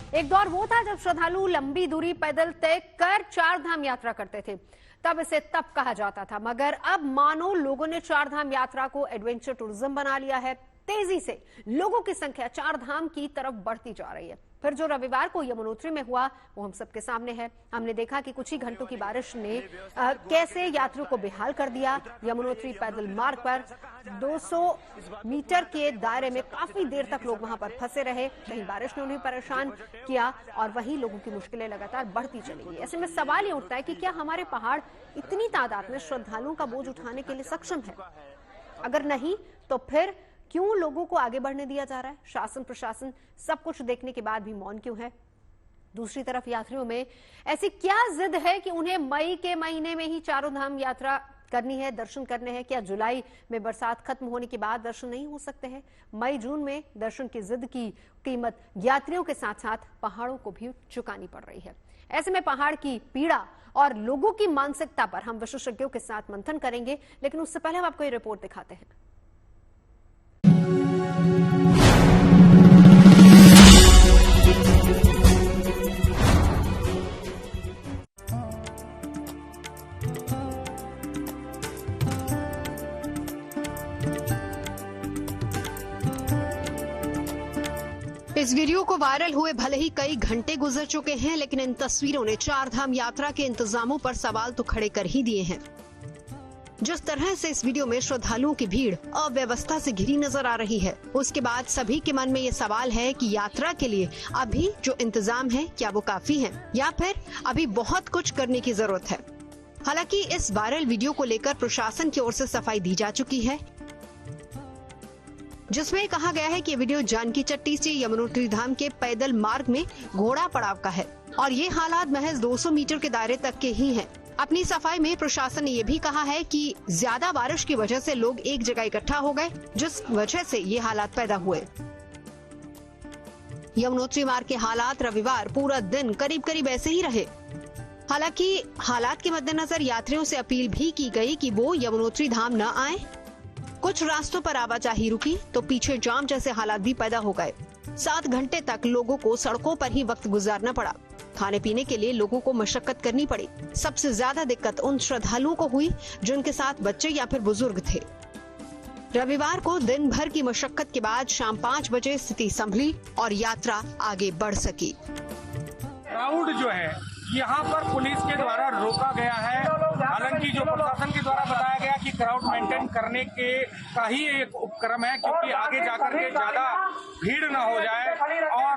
एक दौर वो था जब श्रद्धालु लंबी दूरी पैदल तय कर चार धाम यात्रा करते थे। तब इसे तप कहा जाता था, मगर अब मानो लोगों ने चार धाम यात्रा को एडवेंचर टूरिज्म बना लिया है। तेजी से लोगों की संख्या चार धाम की तरफ बढ़ती जा रही है। फिर जो रविवार को यमुनोत्री में हुआ वो हम सबके सामने है। हमने देखा कि कुछ ही घंटों की बारिश ने कैसे यात्रियों को बेहाल कर दिया। यमुनोत्री पैदल मार्ग पर 200 मीटर के दायरे में काफी देर तक लोग वहां पर फंसे रहे। कहीं बारिश ने उन्हें परेशान किया और वहीं लोगों की मुश्किलें लगातार बढ़ती चली गई। ऐसे में सवाल ये उठता है कि क्या हमारे पहाड़ इतनी तादाद में श्रद्धालुओं का बोझ उठाने के लिए सक्षम है? अगर नहीं तो फिर क्यों लोगों को आगे बढ़ने दिया जा रहा है? शासन प्रशासन सब कुछ देखने के बाद भी मौन क्यों है? दूसरी तरफ यात्रियों में ऐसी क्या जिद है कि उन्हें मई के महीने में ही चारों धाम यात्रा करनी है, दर्शन करने हैं? क्या जुलाई में बरसात खत्म होने के बाद दर्शन नहीं हो सकते हैं? मई जून में दर्शन की जिद की कीमत यात्रियों के साथ साथ पहाड़ों को भी चुकानी पड़ रही है। ऐसे में पहाड़ की पीड़ा और लोगों की मानसिकता पर हम विशेषज्ञों के साथ मंथन करेंगे, लेकिन उससे पहले हम आपको ये रिपोर्ट दिखाते हैं। इस वीडियो को वायरल हुए भले ही कई घंटे गुजर चुके हैं, लेकिन इन तस्वीरों ने चार धाम यात्रा के इंतजामों पर सवाल तो खड़े कर ही दिए हैं। जिस तरह से इस वीडियो में श्रद्धालुओं की भीड़ अव्यवस्था से घिरी नजर आ रही है, उसके बाद सभी के मन में ये सवाल है कि यात्रा के लिए अभी जो इंतजाम है क्या वो काफी है या फिर अभी बहुत कुछ करने की जरूरत है। हालांकि इस वायरल वीडियो को लेकर प्रशासन की ओर से सफाई दी जा चुकी है, जिसमें कहा गया है कि वीडियो जानकी चट्टी से यमुनोत्री धाम के पैदल मार्ग में घोड़ा पड़ाव का है और ये हालात महज 200 मीटर के दायरे तक के ही हैं। अपनी सफाई में प्रशासन ने ये भी कहा है कि ज्यादा बारिश की वजह से लोग एक जगह इकट्ठा हो गए, जिस वजह से ये हालात पैदा हुए। यमुनोत्री मार्ग के हालात रविवार पूरा दिन करीब करीब ऐसे ही रहे। हालांकि हालात के मद्देनजर यात्रियों से अपील भी की गई कि वो यमुनोत्री धाम न आए। कुछ रास्तों पर आवाजाही रुकी तो पीछे जाम जैसे हालात भी पैदा हो गए। 7 घंटे तक लोगों को सड़कों पर ही वक्त गुजारना पड़ा। खाने पीने के लिए लोगों को मशक्कत करनी पड़ी। सबसे ज्यादा दिक्कत उन श्रद्धालुओं को हुई जिनके साथ बच्चे या फिर बुजुर्ग थे। रविवार को दिन भर की मशक्कत के बाद शाम 5 बजे स्थिति संभली और यात्रा आगे बढ़ सकी। क्राउड जो है यहाँ पर पुलिस के द्वारा रोका गया है। हालांकि जो प्रशासन के द्वारा बताया गया कि क्राउड मेंटेन करने के का ही एक उपक्रम है, क्योंकि आगे जाकर के ज्यादा भीड़ ना हो जाए और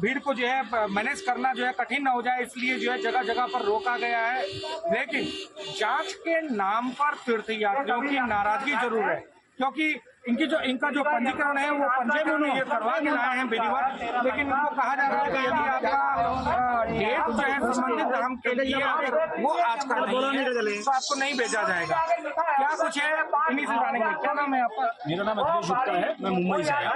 भीड़ को जो है मैनेज करना जो है कठिन ना हो जाए, इसलिए जो है जगह जगह पर रोका गया है। लेकिन जांच के नाम पर तीर्थ यात्रियों की नाराजगी जरूर है, क्योंकि इनका जो पंजीकरण है वो पंजीकरण ये करवा के लाए हैं विधिवत, लेकिन इनको कहा जा रहा है कि यदि आपका डेट जो है संबंधित धाम के लिए अगर वो आज का नहीं है तो आपको नहीं भेजा जाएगा। क्या कुछ है इन्हीं से जानेंगे। क्या नाम है आपका? मेरा नाम अखिलेश गुप्ता है, मैं मुंबई से आया।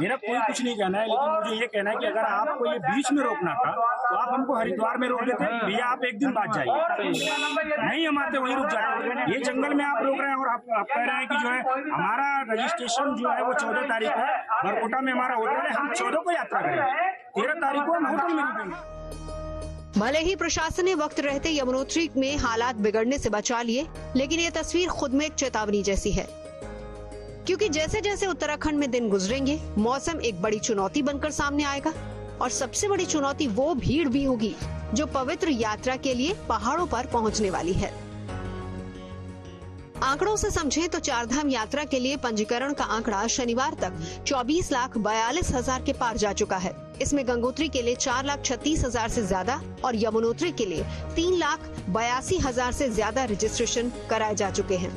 मेरा कोई कुछ नहीं कहना है, लेकिन मुझे ये कहना है कि अगर आपको ये बीच में रोकना था तो आप हमको हरिद्वार में रोक देते, भैया आप एक दिन बाद जाइए। नहीं, हम आते वहीं रुक जाते। ये जंगल में आप रोक रहे हैं और आप कह रहे हैं कि जो है हमारा रजिस्ट्रेशन जो है वो 14 तारीख को है, बरकोटा में हमारा होटल है, हम 14 को यात्रा करेंगे, 13 तारीख को हम होटल में रुकेंगे। भले ही प्रशासन ने वक्त रहते यमुनोत्री में हालात बिगड़ने से बचा लिए, लेकिन ये तस्वीर खुद में एक चेतावनी जैसी है, क्योंकि जैसे जैसे उत्तराखंड में दिन गुजरेंगे मौसम एक बड़ी चुनौती बनकर सामने आएगा और सबसे बड़ी चुनौती वो भीड़ भी होगी जो पवित्र यात्रा के लिए पहाड़ों पर पहुंचने वाली है। आंकड़ों से समझें तो चारधाम यात्रा के लिए पंजीकरण का आंकड़ा शनिवार तक 24,42,000 के पार जा चुका है। इसमें गंगोत्री के लिए 4,36,000 से ज्यादा और यमुनोत्री के लिए 3,82,000 से ज्यादा रजिस्ट्रेशन कराए जा चुके हैं।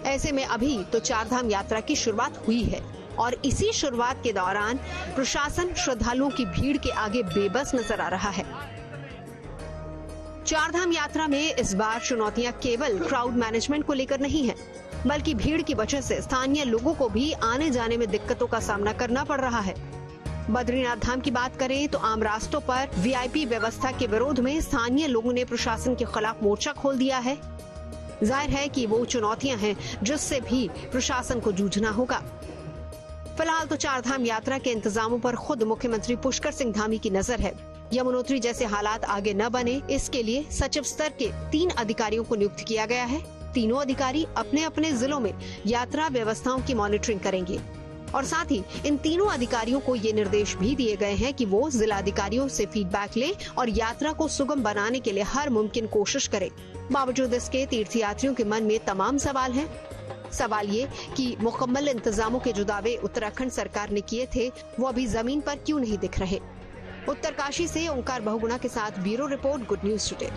ऐसे में अभी तो चारधाम यात्रा की शुरुआत हुई है और इसी शुरुआत के दौरान प्रशासन श्रद्धालुओं की भीड़ के आगे बेबस नजर आ रहा है। चारधाम यात्रा में इस बार चुनौतियां केवल क्राउड मैनेजमेंट को लेकर नहीं है, बल्कि भीड़ की वजह से स्थानीय लोगों को भी आने जाने में दिक्कतों का सामना करना पड़ रहा है। बद्रीनाथ धाम की बात करें तो आम रास्तों पर वीआईपी व्यवस्था के विरोध में स्थानीय लोगों ने प्रशासन के खिलाफ मोर्चा खोल दिया है। जाहिर है कि वो चुनौतियां हैं जिससे भी प्रशासन को जूझना होगा। फिलहाल तो चारधाम यात्रा के इंतजामों पर खुद मुख्यमंत्री पुष्कर सिंह धामी की नजर है। यमुनोत्री जैसे हालात आगे न बने, इसके लिए सचिव स्तर के 3 अधिकारियों को नियुक्त किया गया है। तीनों अधिकारी अपने अपने जिलों में यात्रा व्यवस्थाओं की मॉनिटरिंग करेंगे और साथ ही इन तीनों अधिकारियों को ये निर्देश भी दिए गए हैं कि वो जिला अधिकारियों से फीडबैक लें और यात्रा को सुगम बनाने के लिए हर मुमकिन कोशिश करें। बावजूद इसके तीर्थयात्रियों के मन में तमाम सवाल हैं। सवाल ये कि मुकम्मल इंतजामों के जो दावे उत्तराखंड सरकार ने किए थे, वो अभी जमीन पर क्यों नहीं दिख रहे। उत्तरकाशी से ओंकार बहुगुणा के साथ bureau report, good news today.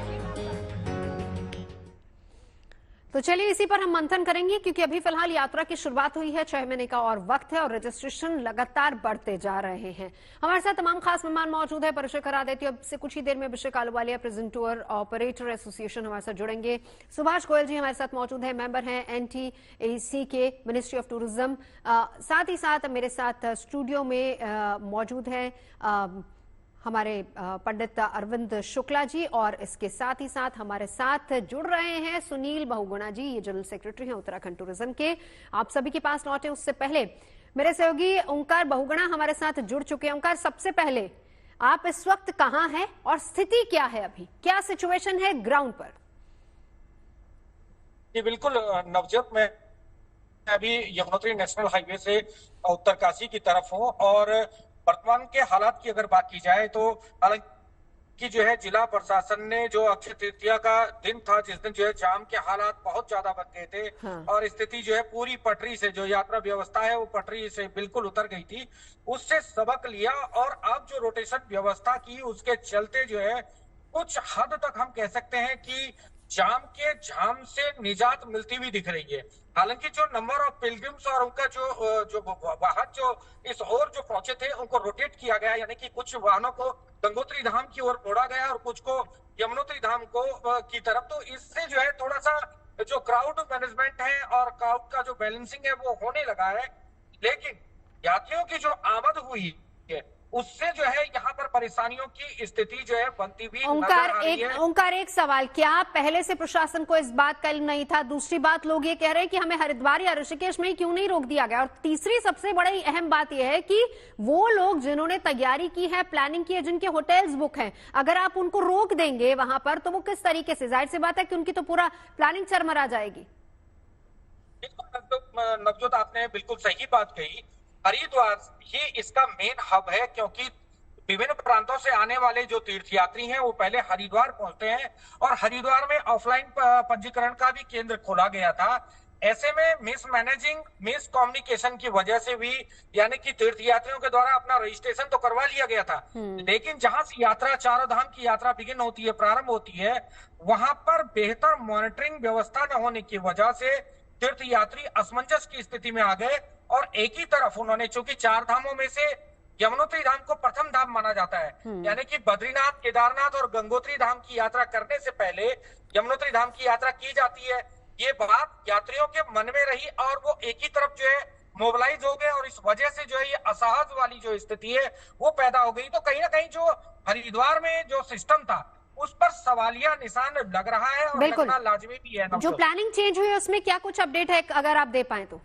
तो चलिए इसी पर हम मंथन करेंगे, क्योंकि अभी फिलहाल यात्रा की शुरुआत हुई है, 6 महीने का और वक्त है और रजिस्ट्रेशन लगातार बढ़ते जा रहे हैं। हमारे साथ तमाम खास मेहमान मौजूद है। परिचय करा देती हूँ अब से कुछ ही देर में Abhishek Ahluwalia, present tour operator association हमारे साथ जुड़ेंगे। सुभाष गोयल जी हमारे साथ मौजूद है, मेंबर हैं NTAC के, मिनिस्ट्री ऑफ टूरिज्म। साथ ही साथ मेरे साथ स्टूडियो में मौजूद है हमारे पंडित अरविंद शुक्ला जी, और इसके साथ ही साथ हमारे साथ जुड़ रहे हैं सुनील बहुगुणा जी, ये जनरल सेक्रेटरी हैं उत्तराखंड टूरिज्म के। आप सभी के पास लौटे उससे पहले मेरे सहयोगी ओंकार बहुगुणा हमारे साथ जुड़ चुके हैं। ओंकार, सबसे पहले आप इस वक्त कहाँ हैं और स्थिति क्या है, अभी क्या सिचुएशन है ग्राउंड पर? जी बिल्कुल नवजोत, मैं अभी यमुनोत्री नेशनल हाईवे से उत्तरकाशी की तरफ हूँ और वर्तमान के हालात की अगर बात की जाए तो हालांकि जो है जिला प्रशासन ने जो अक्षय तृतीया का दिन था, जिस दिन जो है जाम के हालात बहुत ज्यादा बन गए थे। हाँ। और स्थिति जो है पूरी पटरी से, जो यात्रा व्यवस्था है वो पटरी से बिल्कुल उतर गई थी। उससे सबक लिया और अब जो रोटेशन व्यवस्था की, उसके चलते जो है कुछ हद तक हम कह सकते हैं कि जाम के झाम से निजात मिलती हुई दिख रही है। हालांकि जो नंबर ऑफ पिलग्रिम्स और उनका जो वाहन जो इस ओर जो पहुंचे थे उनको रोटेट किया गया, यानी कि कुछ वाहनों को गंगोत्री धाम की ओर मोड़ा गया और कुछ को यमुनोत्री धाम को की तरफ। तो इससे जो है थोड़ा सा जो क्राउड मैनेजमेंट है और क्राउड का जो बैलेंसिंग है वो होने लगा है। लेकिन यात्रियों की जो आमद हुई है उससे जो है यहाँ पर परेशानियों की स्थिति जो है बनती हुई नजर आ रही है। ओंकार, एक सवाल, क्या पहले से प्रशासन को इस बात का इल्म नहीं था? दूसरी बात, लोग ये कह रहे हैं कि हमें हरिद्वार या ऋषिकेश में ही क्यों नहीं रोक दिया गया? और तीसरी सबसे बड़ी अहम बात यह है कि वो लोग जिन्होंने तैयारी की है, प्लानिंग की है, जिनके होटल्स बुक हैं, अगर आप उनको रोक देंगे वहां पर तो वो किस तरीके से, जाहिर सी बात है कि उनकी तो पूरा प्लानिंग चरमरा जाएगी। नवजोत, आपने बिल्कुल सही बात कही। हरिद्वार ही इसका मेन हब है, क्योंकि विभिन्न प्रांतों से आने वाले जो तीर्थयात्री हैं वो पहले हरिद्वार पहुंचते हैं और हरिद्वार में ऑफलाइन पंजीकरण का भी केंद्र खोला गया था। ऐसे में मिस कम्युनिकेशन की वजह से भी, यानी कि तीर्थयात्रियों के द्वारा अपना रजिस्ट्रेशन तो करवा लिया गया था, लेकिन जहां से यात्रा, चारों धाम की यात्रा बिगिन होती है, प्रारंभ होती है, वहां पर बेहतर मॉनिटरिंग व्यवस्था न होने की वजह से तीर्थयात्री असमंजस की स्थिति में आ गए। और एक ही तरफ उन्होंने, चूंकि 4 धामों में से यमुनोत्री धाम को प्रथम धाम माना जाता है, यानी कि बद्रीनाथ, केदारनाथ और गंगोत्री धाम की यात्रा करने से पहले यमुनोत्री धाम की यात्रा की जाती है। ये बात यात्रियों के मन में रही और वो एक ही तरफ जो है मोबिलाइज हो गए और इस वजह से जो है ये असहज वाली जो स्थिति है वो पैदा हो गई। तो कहीं ना कहीं जो हरिद्वार में जो सिस्टम था उस पर सवालिया निशान लग रहा है और लगना लाजमी भी है। जो प्लानिंग चेंज हुई है उसमें क्या कुछ अपडेट है, अगर आप दे पाए तो?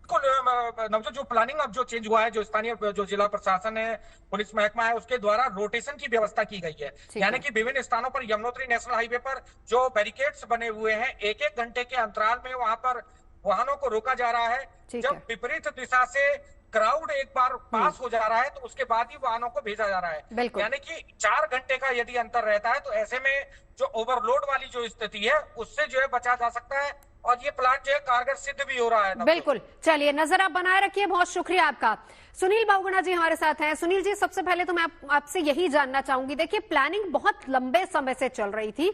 नवजोत, जो प्लानिंग अब जो चेंज हुआ है, जो स्थानीय जो जिला प्रशासन है, पुलिस महकमा है, उसके द्वारा रोटेशन की व्यवस्था की गई है। यानी कि विभिन्न स्थानों पर यमुनोत्री नेशनल हाईवे पर जो बैरिकेड्स बने हुए हैं, 1-1 घंटे के अंतराल में वहां पर वाहनों को रोका जा रहा है। जब विपरीत दिशा से क्राउड एक बार पास हो जा रहा है तो उसके बाद ही वाहनों को भेजा जा रहा है। यानी कि 4 घंटे का यदि अंतर रहता है तो ऐसे में जो ओवरलोड वाली जो स्थिति है उससे जो है बचा जा सकता है और ये प्लान जो है कारगर सिद्ध भी हो रहा है। बिल्कुल, चलिए नजर आप बनाए रखिए, बहुत शुक्रिया आपका। सुनील बहुगुणा जी हमारे साथ हैं। सुनील जी, सबसे पहले तो मैं आपसे यही जानना चाहूंगी, देखिए प्लानिंग बहुत लंबे समय से चल रही थी,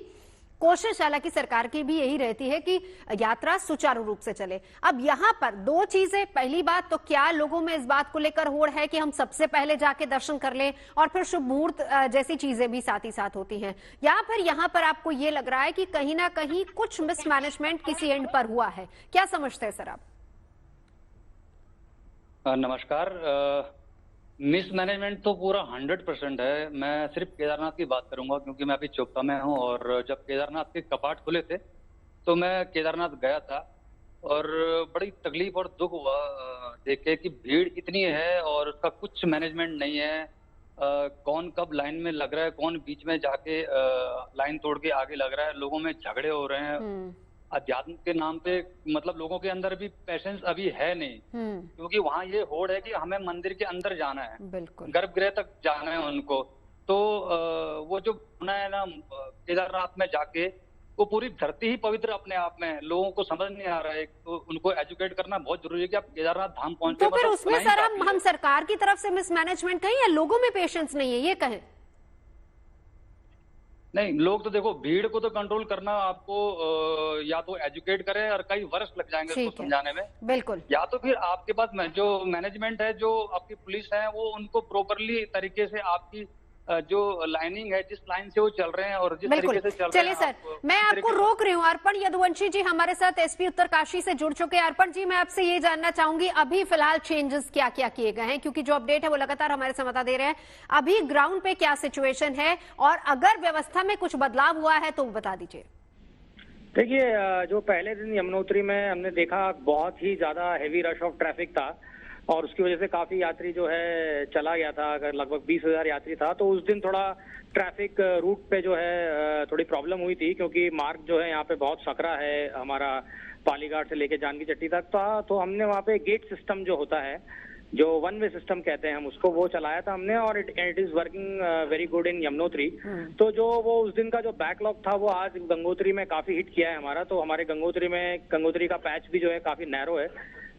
कोशिश हालांकि सरकार की भी यही रहती है कि यात्रा सुचारू रूप से चले। अब यहाँ पर 2 चीजें, पहली बात तो क्या लोगों में इस बात को लेकर होड़ है कि हम सबसे पहले जाके दर्शन कर लें, और फिर शुभ मुहूर्त जैसी चीजें भी साथ ही साथ होती हैं, या फिर यहाँ पर आपको ये लग रहा है कि कहीं ना कहीं कुछ मिसमैनेजमेंट किसी एंड पर हुआ है? क्या समझते हैं सर आप? नमस्कार। मिसमैनेजमेंट तो पूरा 100% है। मैं सिर्फ केदारनाथ की बात करूंगा क्योंकि मैं अभी चोपता में हूं, और जब केदारनाथ के कपाट खुले थे तो मैं केदारनाथ गया था। और बड़ी तकलीफ और दुख हुआ देख के कि भीड़ इतनी है और उसका कुछ मैनेजमेंट नहीं है। कौन कब लाइन में लग रहा है, कौन बीच में जाके लाइन तोड़ के आगे लग रहा है, लोगों में झगड़े हो रहे हैं अध्यात्म के नाम पे। मतलब लोगों के अंदर भी पेशेंस अभी है नहीं, क्योंकि वहाँ ये होड़ है कि हमें मंदिर के अंदर जाना है, बिल्कुल गर्भगृह तक जाना है उनको। तो वो जो होना है ना केदारनाथ में जाके, वो पूरी धरती ही पवित्र अपने आप में है। लोगों को समझ नहीं आ रहा है, तो उनको एजुकेट करना बहुत जरूरी है कि आप केदारनाथ धाम पहुंचे। तो फिर उसमें सर हम सरकार की तरफ से मिसमैनेजमेंट कहें या लोगों में पेशेंस नहीं है, ये कहें? नहीं, लोग तो देखो, भीड़ को तो कंट्रोल करना आपको या तो एजुकेट करें, और कई वर्ष लग जाएंगे उसको समझाने में। बिल्कुल। या तो फिर आपके पास जो मैनेजमेंट है, जो आपकी पुलिस है, वो उनको प्रॉपरली तरीके से आपकी जो लाइनिंग है, जिस लाइन से वो चल रहे हैं और जिस तरीके से चल रहे हैं। चलिए सर, मैं आपको रोक रही हूँ। अर्पण यदुवंशी जी हमारे साथ एसपी उत्तरकाशी से जुड़ चुके हैं। अर्पण जी, मैं आपसे ये जानना चाहूंगी अभी फिलहाल चेंजेस क्या क्या किए गए हैं, क्योंकि जो अपडेट है वो लगातार हमारे संवाददाता दे रहे हैं। अभी ग्राउंड पे क्या सिचुएशन है और अगर व्यवस्था में कुछ बदलाव हुआ है तो बता दीजिए। देखिए, जो पहले दिन यमुनोत्री में हमने देखा बहुत ही ज्यादा हेवी रश ऑफ ट्रैफिक था और उसकी वजह से काफी यात्री जो है चला गया था। अगर लगभग 20,000 यात्री था, तो उस दिन थोड़ा ट्रैफिक रूट पे जो है थोड़ी प्रॉब्लम हुई थी, क्योंकि मार्ग जो है यहाँ पे बहुत सकरा है हमारा, पालीघाट से लेके जानकी चट्टी तक था। तो हमने वहाँ पे गेट सिस्टम जो होता है, जो वन वे सिस्टम कहते हैं हम उसको, वो चलाया था हमने और it is working very good in Yamunotri. तो जो वो उस दिन का जो बैकलॉग था वो आज गंगोत्री में काफी हिट किया है हमारा। तो हमारे गंगोत्री का पैच भी जो है काफी नैरो है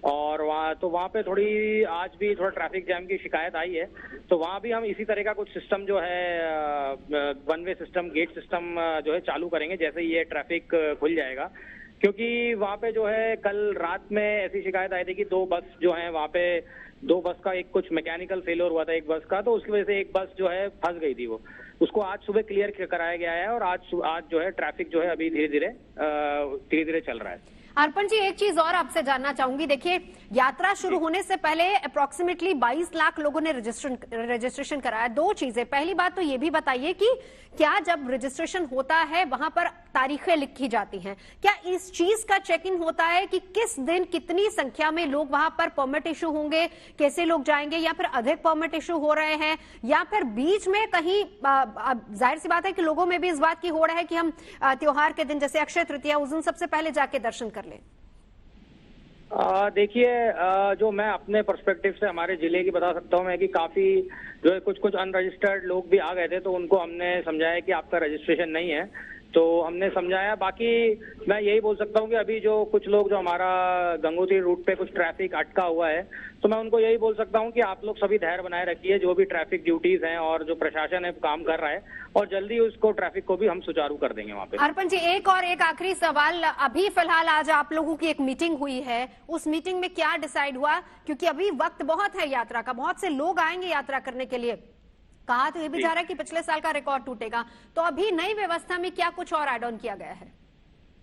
और वहाँ पे थोड़ी आज भी थोड़ा ट्रैफिक जैम की शिकायत आई है। तो वहाँ भी हम इसी तरह का कुछ सिस्टम जो है one way system, gate system जो है चालू करेंगे जैसे ही ये ट्रैफिक खुल जाएगा। क्योंकि वहाँ पे जो है कल रात में ऐसी शिकायत आई थी कि दो बस जो है वहाँ पे, दो बस का एक कुछ मैकेनिकल फेलियर हुआ था एक बस का, तो उसकी वजह से एक बस जो है फंस गई थी। वो उसको आज सुबह क्लियर कराया गया है और आज जो है ट्रैफिक जो है अभी धीरे धीरे चल रहा है। अर्पण जी, एक चीज और आपसे जानना चाहूंगी। देखिए, यात्रा शुरू होने से पहले अप्रोक्सीमेटली 22 लाख लोगों ने रजिस्ट्रेशन कराया। दो चीजें, पहली बात तो ये भी बताइए कि क्या जब रजिस्ट्रेशन होता है वहां पर तारीखें लिखी जाती हैं, क्या इस चीज का चेक इन होता है कि किस दिन कितनी संख्या में लोग वहां पर परमिट इशू होंगे, कैसे लोग जाएंगे, या फिर अधिक परमिट इशू हो रहे हैं, या फिर बीच में कहीं जाहिर सी बात है कि लोगों में भी इस बात की होड़ है कि हम त्योहार के दिन जैसे अक्षय तृतीया उस दिन सबसे पहले जाके दर्शन कर लें? देखिए, जो मैं अपने पर्सपेक्टिव से हमारे जिले की बता सकता हूँ मैं कि काफी जो है कुछ अनरजिस्टर्ड लोग भी आ गए थे, तो उनको हमने समझाया कि आपका रजिस्ट्रेशन नहीं है, तो हमने समझाया। बाकी मैं यही बोल सकता हूँ कि अभी जो कुछ लोग जो हमारा गंगोत्री रूट पे कुछ ट्रैफिक अटका हुआ है, तो मैं उनको यही बोल सकता हूँ कि आप लोग सभी धैर्य बनाए रखिए। जो भी ट्रैफिक ड्यूटीज हैं और जो प्रशासन है काम कर रहा है और जल्दी उसको ट्रैफिक को भी हम सुचारू कर देंगे वहाँ पे। अर्पण जी, एक आखिरी सवाल। अभी फिलहाल आज आप लोगों की एक मीटिंग हुई है, उस मीटिंग में क्या डिसाइड हुआ? क्योंकि अभी वक्त बहुत है यात्रा का, बहुत से लोग आएंगे यात्रा करने के लिए। कहा तो ये भी जा रहा है कि पिछले साल का रिकॉर्ड टूटेगा, तो अभी नई व्यवस्था में क्या कुछ और एड ऑन किया गया है?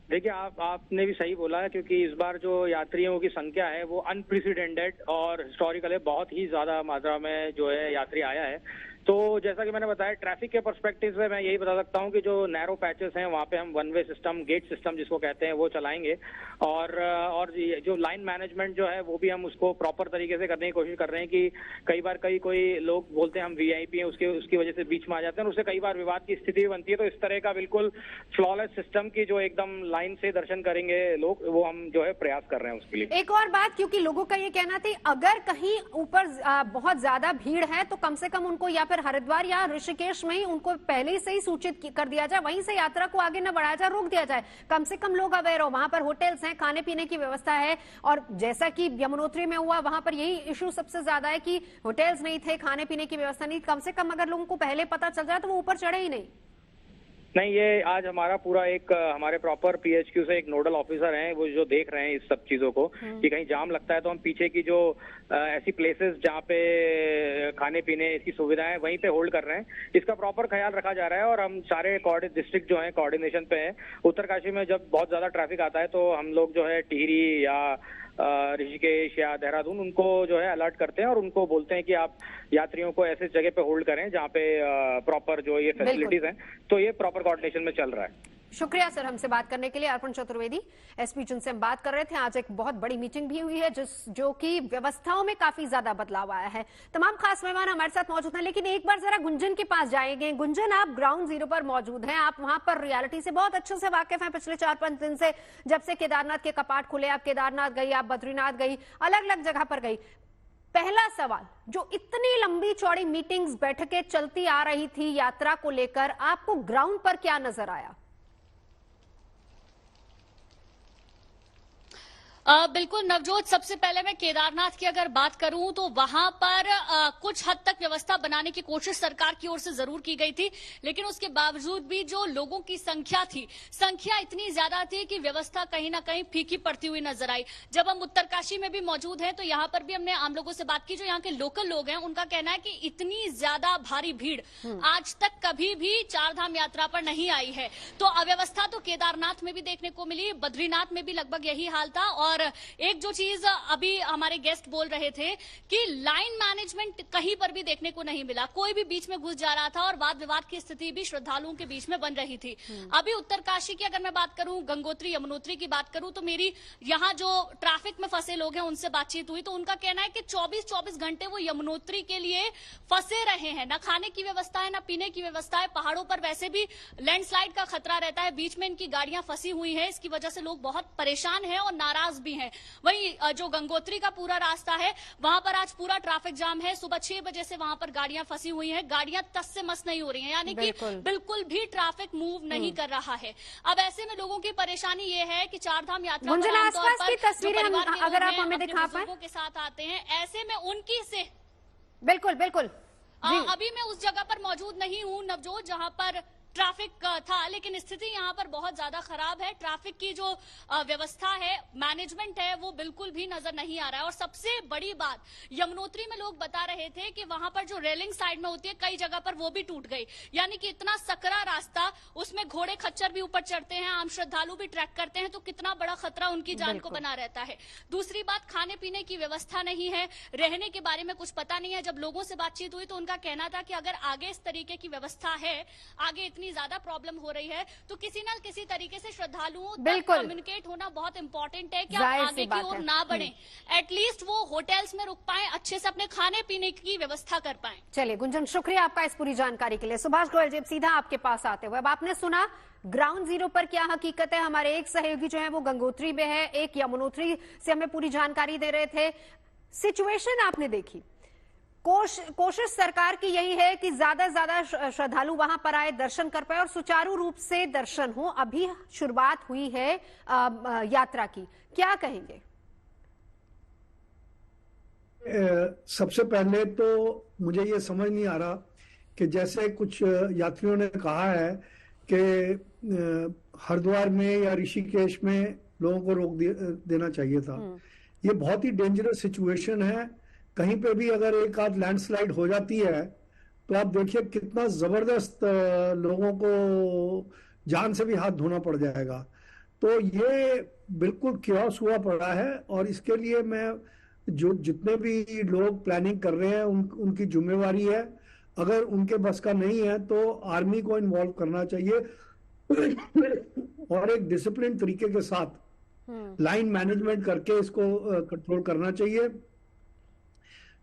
देखिए, आपने भी सही बोला है, क्योंकि इस बार जो यात्रियों की संख्या है वो अनप्रेसिडेंटेड और हिस्टोरिकल है। बहुत ही ज्यादा मात्रा में जो है यात्री आया है। तो जैसा कि मैंने बताया, ट्रैफिक के पर्सपेक्टिव से मैं यही बता सकता हूं कि जो नैरो पैचेस हैं वहाँ पे हम one way system, gate system जिसको कहते हैं, वो चलाएंगे। और जो लाइन मैनेजमेंट जो है वो भी हम उसको प्रॉपर तरीके से करने की कोशिश कर रहे हैं कि कई बार कोई लोग बोलते हैं हम वीआईपी हैं, उसकी वजह से बीच में आ जाते हैं और उससे कई बार विवाद की स्थिति बनती है। तो इस तरह का बिल्कुल फ्लॉलेस सिस्टम की जो एकदम लाइन से दर्शन करेंगे लोग, वो हम जो है प्रयास कर रहे हैं उसके लिए। एक और बात, क्योंकि लोगों का ये कहना था अगर कहीं ऊपर बहुत ज्यादा भीड़ है तो कम से कम उनको या फिर हरिद्वार या ऋषिकेश में ही उनको पहले से ही सूचित कर दिया जाए, वहीं से यात्रा को आगे न बढ़ाया जाए, रोक दिया जाए। कम से कम लोग अवेयर हो, वहां पर होटल्स हैं, खाने पीने की व्यवस्था है। और जैसा कि यमुनोत्री में हुआ, वहां पर यही इशू सबसे ज्यादा है कि होटल्स नहीं थे, खाने पीने की व्यवस्था नहीं। कम से कम अगर लोगों को पहले पता चल जाए तो वो ऊपर चढ़े ही नहीं। ये आज हमारा पूरा एक हमारे प्रॉपर पीएचक्यू से एक नोडल ऑफिसर हैं, वो जो देख रहे हैं इस सब चीजों को कि कहीं जाम लगता है तो हम पीछे की जो ऐसी प्लेसेस जहाँ पे खाने पीने की सुविधाएं वहीं पे होल्ड कर रहे हैं। इसका प्रॉपर ख्याल रखा जा रहा है और हम सारे डिस्ट्रिक्ट जो है कोऑर्डिनेशन पे हैं। उत्तरकाशी में जब बहुत ज्यादा ट्रैफिक आता है तो हम लोग जो है टिहरी या ऋषिकेश या देहरादून उनको जो है अलर्ट करते हैं और उनको बोलते हैं कि आप यात्रियों को ऐसे जगह पे होल्ड करें जहाँ पे प्रॉपर जो ये फैसिलिटीज हैं। तो ये प्रॉपर कोऑर्डिनेशन में चल रहा है। शुक्रिया सर हमसे बात करने के लिए। अर्पण चतुर्वेदी एसपी जिनसे हम बात कर रहे थे। आज एक बहुत बड़ी मीटिंग भी हुई है जो कि व्यवस्थाओं में काफी ज्यादा बदलाव आया है। तमाम खास मेहमान हमारे साथ मौजूद हैं, लेकिन एक बार जरा गुंजन के पास जाएंगे। गुंजन, आप ग्राउंड जीरो पर मौजूद हैं, आप वहां पर रियलिटी से बहुत अच्छे से वाकिफ हैं। पिछले 4-5 दिन से जब से केदारनाथ के कपाट खुले, आप केदारनाथ गई, आप बद्रीनाथ गई, अलग अलग जगह पर गई। पहला सवाल, जो इतनी लंबी चौड़ी मीटिंग्स बैठकें चलती आ रही थी यात्रा को लेकर, आपको ग्राउंड पर क्या नजर आया? बिल्कुल नवजोत, सबसे पहले मैं केदारनाथ की अगर बात करूं तो वहां पर कुछ हद तक व्यवस्था बनाने की कोशिश सरकार की ओर से जरूर की गई थी, लेकिन उसके बावजूद भी जो लोगों की संख्या इतनी ज्यादा थी कि व्यवस्था कहीं ना कहीं फीकी पड़ती हुई नजर आई। जब हम उत्तरकाशी में भी मौजूद हैं तो यहां पर भी हमने आम लोगों से बात की, जो यहाँ के लोकल लोग हैं, उनका कहना है कि इतनी ज्यादा भारी भीड़ आज तक कभी भी चारधाम यात्रा पर नहीं आई है। तो अव्यवस्था तो केदारनाथ में भी देखने को मिली, बद्रीनाथ में भी लगभग यही हाल था। और एक जो चीज अभी हमारे गेस्ट बोल रहे थे कि लाइन मैनेजमेंट कहीं पर भी देखने को नहीं मिला, कोई भी बीच में घुस जा रहा था और वाद विवाद की स्थिति भी श्रद्धालुओं के बीच में बन रही थी। अभी उत्तरकाशी की अगर मैं बात करूं, गंगोत्री यमुनोत्री की बात करूं, तो मेरी यहाँ जो ट्रैफिक में फंसे लोग हैं उनसे बातचीत हुई तो उनका कहना है कि 24-24 घंटे वो यमुनोत्री के लिए फंसे रहे हैं। न खाने की व्यवस्था है, न पीने की व्यवस्था है। पहाड़ों पर वैसे भी लैंडस्लाइड का खतरा रहता है, बीच में इनकी गाड़ियां फंसी हुई है, इसकी वजह से लोग बहुत परेशान हैं और नाराज भी हैं। वहीं जो गंगोत्री का पूरा रास्ता है वहां पर आज पूरा ट्रैफिक जाम है। सुबह 6 बजे से वहां पर गाड़ियां फंसी हुई हैं, गाड़ियां तस से मस नहीं हो रही हैं, यानी कि बिल्कुल भी ट्रैफिक मूव नहीं कर रहा है। अब ऐसे में लोगों की परेशानी ये है कि चारधाम यात्रा पर आसपास की तस्वीरें अगर आप हमें दिखा पाएं, लोगों के साथ आते हैं, ऐसे में उनकी से बिल्कुल अभी मैं उस जगह पर मौजूद नहीं हूं नवजोत जहां पर ट्रैफिक था, लेकिन स्थिति यहाँ पर बहुत ज्यादा खराब है। ट्रैफिक की जो व्यवस्था है, मैनेजमेंट है, वो बिल्कुल भी नजर नहीं आ रहा है। और सबसे बड़ी बात, यमुनोत्री में लोग बता रहे थे कि वहां पर जो रेलिंग साइड में होती है कई जगह पर वो भी टूट गई, यानी कि इतना सकरा रास्ता, उसमें घोड़े खच्चर भी ऊपर चढ़ते हैं, आम श्रद्धालु भी ट्रैक करते हैं, तो कितना बड़ा खतरा उनकी जान को बना रहता है। दूसरी बात, खाने पीने की व्यवस्था नहीं है, रहने के बारे में कुछ पता नहीं है। जब लोगों से बातचीत हुई तो उनका कहना था कि अगर आगे इस तरीके की व्यवस्था है, आगे इतनी ज्यादा प्रॉब्लम हो रही है, तो किसी न किसी तरीके से श्रद्धालुओं तक कम्युनिकेट होना बहुत इंपॉर्टेंट है कि आप आगे की ओर ना बढ़े, एटलीस्ट वो होटल्स में रुक पाए, अच्छे से अपने खाने पीने की व्यवस्था कर पाए। चलिए गुंजन, शुक्रिया आपका इस पूरी जानकारी के लिए। सुभाष गोयल जी, सीधा आपके पास आते हुए, अब आपने सुना ग्राउंड जीरो पर क्या हकीकत है। हमारे एक सहयोगी जो है वो गंगोत्री में है, एक यमुनोत्री से हमें पूरी जानकारी दे रहे थे। सिचुएशन आपने देखी, कोशिश सरकार की यही है कि ज्यादा से ज्यादा श्रद्धालु वहां पर आए, दर्शन कर पाए और सुचारू रूप से दर्शन हो। अभी शुरुआत हुई है यात्रा की, क्या कहेंगे? सबसे पहले तो मुझे ये समझ नहीं आ रहा कि जैसे कुछ यात्रियों ने कहा है कि हरिद्वार में या ऋषिकेश में लोगों को रोक देना चाहिए था। ये बहुत ही डेंजरस सिचुएशन है। कहीं पे भी अगर एक आध लैंडस्लाइड हो जाती है तो आप देखिए कितना जबरदस्त लोगों को जान से भी हाथ धोना पड़ जाएगा। तो ये बिल्कुल क्योस हुआ पड़ा है और इसके लिए मैं जो जितने भी लोग प्लानिंग कर रहे हैं उनकी जिम्मेवारी है। अगर उनके बस का नहीं है तो आर्मी को इन्वॉल्व करना चाहिए और एक डिसिप्लिन तरीके के साथ लाइन मैनेजमेंट करके इसको कंट्रोल करना चाहिए।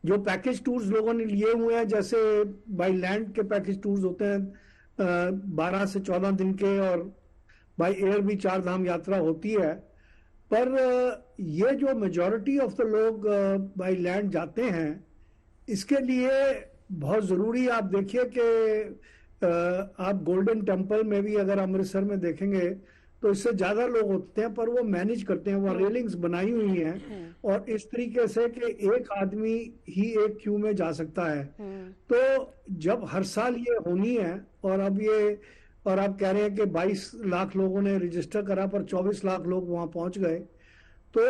जो पैकेज टूर्स लोगों ने लिए हुए हैं, जैसे बाय लैंड के पैकेज टूर्स होते हैं 12 से 14 दिन के, और बाय एयर भी 4 धाम यात्रा होती है, पर ये जो मेजॉरिटी ऑफ द लोग बाय लैंड जाते हैं, इसके लिए बहुत जरूरी, आप देखिए कि आप गोल्डन टेम्पल में भी अगर अमृतसर में देखेंगे तो इससे ज्यादा लोग होते हैं, पर वो मैनेज करते हैं, वो रेलिंग्स बनाई हुई हैं और इस तरीके से कि एक आदमी ही एक क्यू में जा सकता है। तो जब हर साल ये होनी है और अब ये, और आप कह रहे हैं कि 22 लाख लोगों ने रजिस्टर करा पर 24 लाख लोग वहां पहुंच गए, तो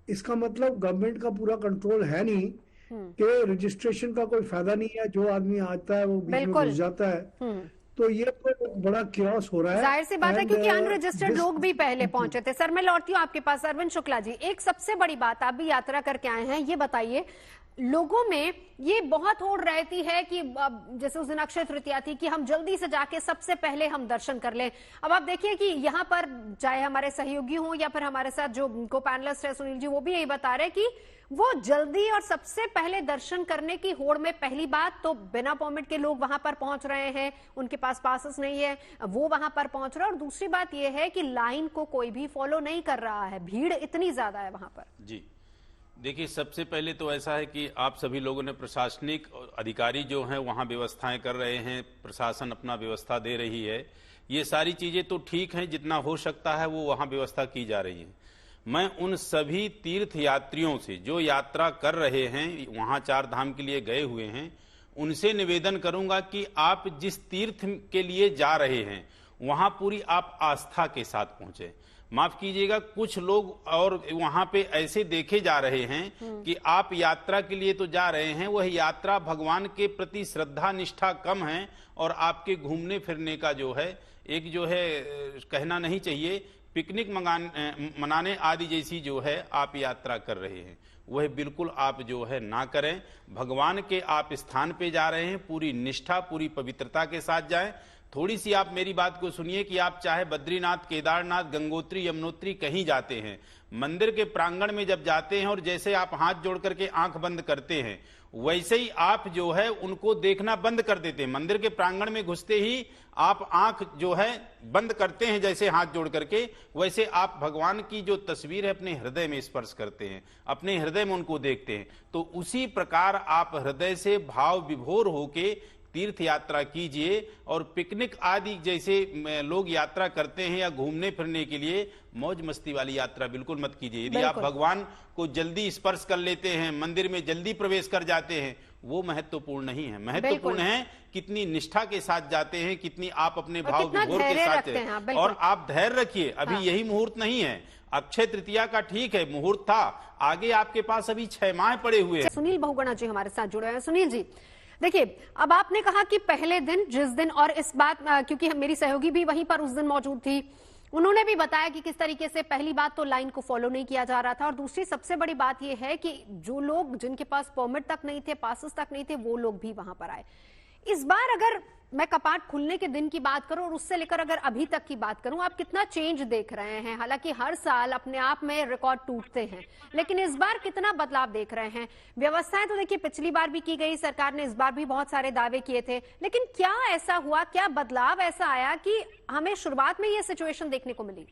इसका मतलब गवर्नमेंट का पूरा कंट्रोल है नहीं कि रजिस्ट्रेशन का कोई फायदा नहीं है, जो आदमी आता है वो बीच में घुस जाता है। तो ये तो बड़ा क्योस हो रहा है। जाहिर सी बात है क्योंकि अनरजिस्टर्ड लोग भी पहले पहुंचे थे। सर मैं लौटती हूँ आपके पास। अरविंद शुक्ला जी, एक सबसे बड़ी बात, आप भी यात्रा करके आए हैं, ये बताइए लोगों में ये बहुत होड़ रहती है कि जैसे उस दिन अक्षय तृतीया थी कि हम जल्दी से जाके सबसे पहले हम दर्शन कर लें। अब आप देखिए कि यहाँ पर चाहे हमारे सहयोगी हों या फिर हमारे साथ जो को पैनलिस्ट है सुनील जी, वो भी यही बता रहे कि वो जल्दी और सबसे पहले दर्शन करने की होड़ में पहली बात तो बिना परमिट के लोग वहां पर पहुंच रहे हैं, उनके पास पासेस नहीं है, वो वहां पर पहुंच रहे हैं। और दूसरी बात यह है कि लाइन को कोई भी फॉलो नहीं कर रहा है, भीड़ इतनी ज्यादा है वहां पर। जी देखिए, सबसे पहले तो ऐसा है कि आप सभी लोगों ने प्रशासनिक अधिकारी जो हैं वहां व्यवस्थाएं कर रहे हैं, प्रशासन अपना व्यवस्था दे रही है, ये सारी चीजें तो ठीक हैं, जितना हो सकता है वो वहां व्यवस्था की जा रही है। मैं उन सभी तीर्थ यात्रियों से जो यात्रा कर रहे हैं, वहां चार धाम के लिए गए हुए हैं, उनसे निवेदन करूंगा कि आप जिस तीर्थ के लिए जा रहे हैं वहां पूरी आप आस्था के साथ पहुंचे। माफ कीजिएगा, कुछ लोग और वहां पे ऐसे देखे जा रहे हैं कि आप यात्रा के लिए तो जा रहे हैं, वह यात्रा भगवान के प्रति श्रद्धा निष्ठा कम है और आपके घूमने फिरने का जो है एक जो है कहना नहीं चाहिए, पिकनिक मनाने आदि जैसी जो है आप यात्रा कर रहे हैं, वह बिल्कुल आप जो है ना करें। भगवान के आप स्थान पे जा रहे हैं, पूरी निष्ठा पूरी पवित्रता के साथ जाएं। थोड़ी सी आप मेरी बात को सुनिए कि आप चाहे बद्रीनाथ, केदारनाथ, गंगोत्री, यमुनोत्री कहीं जाते हैं, मंदिर के प्रांगण में जब जाते हैं और जैसे आप हाथ जोड़ करके आंख बंद करते हैं, वैसे ही आप जो है उनको देखना बंद कर देते हैं। मंदिर के प्रांगण में घुसते ही आप आंख जो है बंद करते हैं, जैसे हाथ जोड़ करके, वैसे आप भगवान की जो तस्वीर है अपने हृदय में स्पर्श करते हैं, अपने हृदय में उनको देखते हैं। तो उसी प्रकार आप हृदय से भाव विभोर होके तीर्थ यात्रा कीजिए और पिकनिक आदि जैसे लोग यात्रा करते हैं या घूमने फिरने के लिए मौज मस्ती वाली यात्रा बिल्कुल मत कीजिए। यदि आप भगवान को जल्दी स्पर्श कर लेते हैं, मंदिर में जल्दी प्रवेश कर जाते हैं, वो महत्वपूर्ण नहीं है। महत्वपूर्ण है कितनी निष्ठा के साथ जाते हैं, कितनी आप अपने भाव विभोर के साथ हैं। और आप धैर्य रखिए, अभी यही मुहूर्त नहीं है, अक्षय तृतीया का ठीक है मुहूर्त था, आगे आपके पास अभी 6 माह पड़े हुए हैं। सुनील बहुगुणा जी हमारे साथ जुड़े हैं। सुनील जी देखिए, अब आपने कहा कि पहले दिन जिस दिन, और इस बात क्योंकि मेरी सहयोगी भी वहीं पर उस दिन मौजूद थी, उन्होंने भी बताया कि किस तरीके से पहली बात तो लाइन को फॉलो नहीं किया जा रहा था, और दूसरी सबसे बड़ी बात यह है कि जो लोग जिनके पास परमिट तक नहीं थे, पासेस तक नहीं थे, वो लोग भी वहां पर आए। इस बार अगर मैं कपाट खुलने के दिन की बात करूं और उससे लेकर अगर अभी तक की बात करूं, आप कितना चेंज देख रहे हैं? हालांकि हर साल अपने आप में रिकॉर्ड टूटते हैं, लेकिन इस बार कितना बदलाव देख रहे हैं? व्यवस्थाएं तो देखिए पिछली बार भी की गई, सरकार ने इस बार भी बहुत सारे दावे किए थे, लेकिन क्या ऐसा हुआ, क्या बदलाव ऐसा आया कि हमें शुरुआत में ये सिचुएशन देखने को मिली?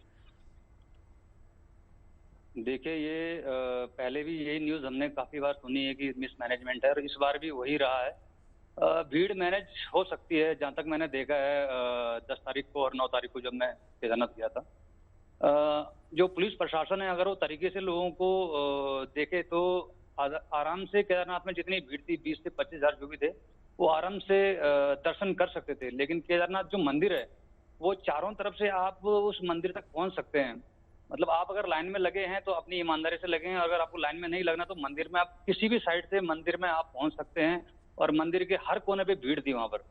देखिए, ये पहले भी यही न्यूज हमने काफी बार सुनी है कि मिसमैनेजमेंट है, और इस बार भी वही रहा है। भीड़ मैनेज हो सकती है, जहां तक मैंने देखा है 10 तारीख को और 9 तारीख को जब मैं केदारनाथ गया था, जो पुलिस प्रशासन है अगर वो तरीके से लोगों को देखे तो आराम से केदारनाथ में जितनी भीड़ थी 20 से 25 हजार जो भी थे, वो आराम से दर्शन कर सकते थे। लेकिन केदारनाथ जो मंदिर है वो चारों तरफ से आप उस मंदिर तक पहुंच सकते हैं। मतलब आप अगर लाइन में लगे हैं तो अपनी ईमानदारी से लगे हैं, अगर आपको लाइन में नहीं लगना तो मंदिर में आप किसी भी साइड से मंदिर में आप पहुंच सकते हैं, और मंदिर के हर कोने पे भीड़ थी वहां पर।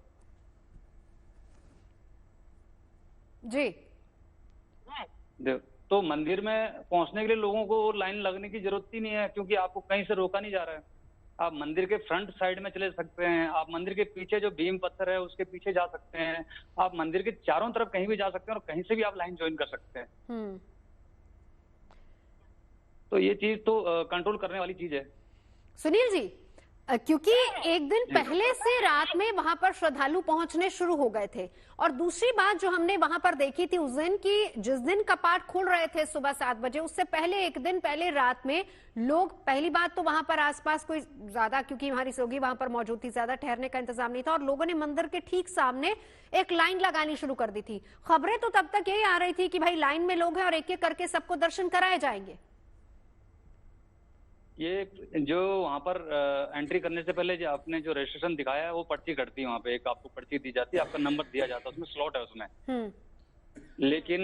जी तो मंदिर में पहुंचने के लिए लोगों को लाइन लगने की जरूरत ही नहीं है, क्योंकि आपको कहीं से रोका नहीं जा रहा है। आप मंदिर के फ्रंट साइड में चले सकते हैं, आप मंदिर के पीछे जो भीम पत्थर है उसके पीछे जा सकते हैं, आप मंदिर के चारों तरफ कहीं भी जा सकते हैं और कहीं से भी आप लाइन ज्वाइन कर सकते हैं। तो ये चीज तो कंट्रोल करने वाली चीज है। सुनील जी, क्योंकि एक दिन पहले से रात में वहां पर श्रद्धालु पहुंचने शुरू हो गए थे, और दूसरी बात जो हमने वहां पर देखी थी उस दिन की, जिस दिन कपाट खुल रहे थे सुबह 7 बजे, उससे पहले एक दिन पहले रात में लोग, पहली बात तो वहां पर आसपास कोई ज्यादा, क्योंकि हमारी सहयोगी वहां पर मौजूद थी, ज्यादा ठहरने का इंतजाम नहीं था, और लोगों ने मंदिर के ठीक सामने एक लाइन लगानी शुरू कर दी थी। खबरें तो तब तक यही आ रही थी कि भाई लाइन में लोग हैं और एक एक करके सबको दर्शन कराए जाएंगे। ये जो वहाँ पर एंट्री करने से पहले जो आपने जो रजिस्ट्रेशन दिखाया है वो पर्ची कटती है, वहाँ पे एक आपको पर्ची दी जाती है, आपका नंबर दिया जाता है, उसमें स्लॉट है उसमें। लेकिन